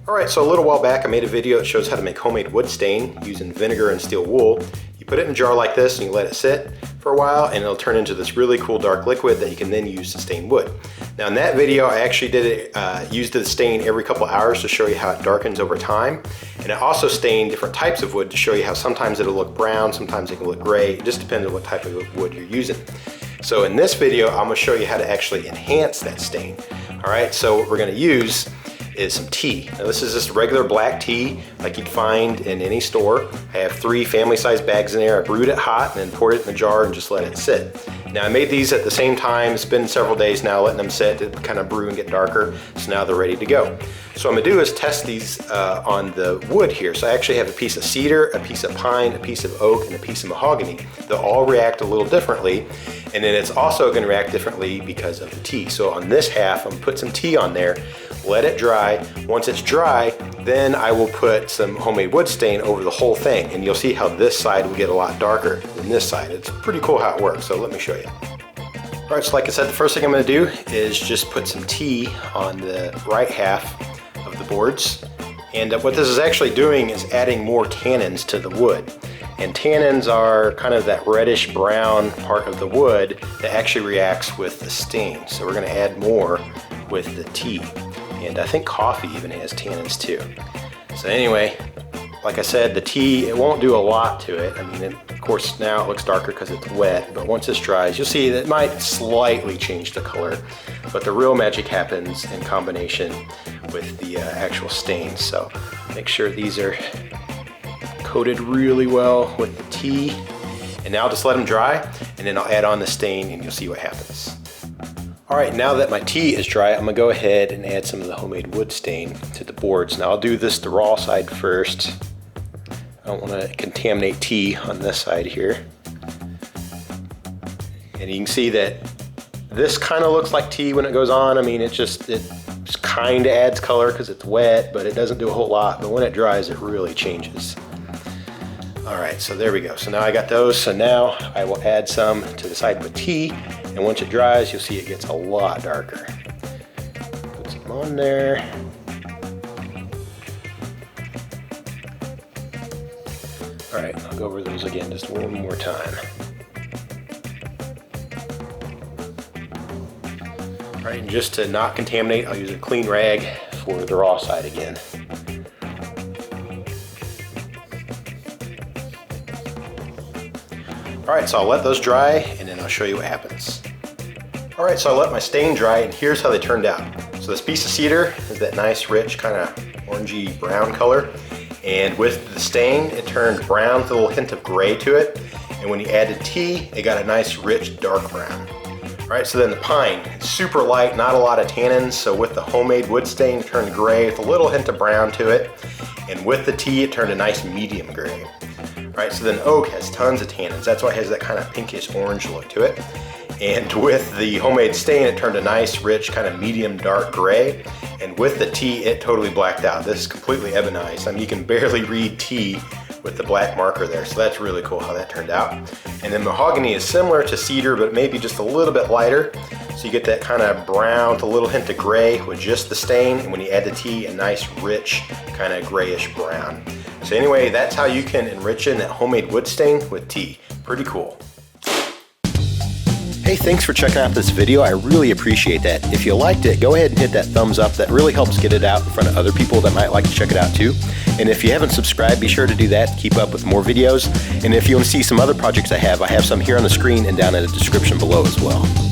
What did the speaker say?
Alright, so a little while back I made a video that shows how to make homemade wood stain using vinegar and steel wool. You put it in a jar like this and you let it sit for a while and it'll turn into this really cool dark liquid that you can then use to stain wood. Now in that video I actually used the stain every couple hours to show you how it darkens over time. And I also stained different types of wood to show you how sometimes it'll look brown, sometimes it can look gray. It just depends on what type of wood you're using. So in this video I'm going to show you how to actually enhance that stain. Alright, so what we're going to use is some tea. Now this is just regular black tea like you'd find in any store. I have 3 family-sized bags in there. I brewed it hot and then poured it in the jar and just let it sit. Now I made these at the same time. It's been several days now letting them sit to kind of brew and get darker. So now they're ready to go. So what I'm gonna do is test these on the wood here. So I actually have a piece of cedar, a piece of pine, a piece of oak, and a piece of mahogany. They'll all react a little differently. And then it's also gonna react differently because of the tea. So on this half, I'm gonna put some tea on there, let it dry. Once it's dry, then I will put some homemade wood stain over the whole thing. And you'll see how this side will get a lot darker than this side. It's pretty cool how it works, so let me show you. All right, so like I said, the first thing I'm gonna do is just put some tea on the right half of the boards. And what this is actually doing is adding more tannins to the wood. And tannins are kind of that reddish brown part of the wood that actually reacts with the stain. So we're gonna add more with the tea. And I think coffee even has tannins too. So anyway, like I said, the tea, it won't do a lot to it. I mean, of course now it looks darker because it's wet, but once this dries, you'll see that it might slightly change the color. But the real magic happens in combination with the actual stains. So make sure these are coated really well with the tea. And now I'll just let them dry, and then I'll add on the stain and you'll see what happens. All right, now that my tea is dry, I'm gonna go ahead and add some of the homemade wood stain to the boards. Now I'll do this the raw side first. I don't wanna contaminate tea on this side here. And you can see that this kind of looks like tea when it goes on. I mean, it kind of adds color because it's wet, but it doesn't do a whole lot. But when it dries, it really changes. All right, so there we go. So now I got those. So now I will add some to the side with tea. And once it dries, you'll see it gets a lot darker. Put some on there. All right, I'll go over those again just one more time. All right, and just to not contaminate, I'll use a clean rag for the raw side again. All right, so I'll let those dry and then I'll show you what happens. All right, so I let my stain dry and here's how they turned out. So this piece of cedar is that nice, rich, kind of orangey brown color. And with the stain, it turned brown with a little hint of gray to it. And when you added tea, it got a nice, rich, dark brown. All right, so then the pine, it's super light, not a lot of tannins. So with the homemade wood stain, it turned gray with a little hint of brown to it. And with the tea, it turned a nice medium gray. Right, so then oak has tons of tannins. That's why it has that kind of pinkish orange look to it. And with the homemade stain, it turned a nice, rich, kind of medium dark gray. And with the tea, it totally blacked out. This is completely ebonized. I mean, you can barely read tea with the black marker there. So that's really cool how that turned out. And then mahogany is similar to cedar, but maybe just a little bit lighter. So you get that kind of brown with a little hint of gray with just the stain. And when you add the tea, a nice, rich, kind of grayish brown. So anyway, that's how you can enrich in that homemade wood stain with tea. Pretty cool. Hey, thanks for checking out this video. I really appreciate that. If you liked it, go ahead and hit that thumbs up. That really helps get it out in front of other people that might like to check it out too. And if you haven't subscribed, be sure to do that. Keep up with more videos. And if you want to see some other projects I have some here on the screen and down in the description below as well.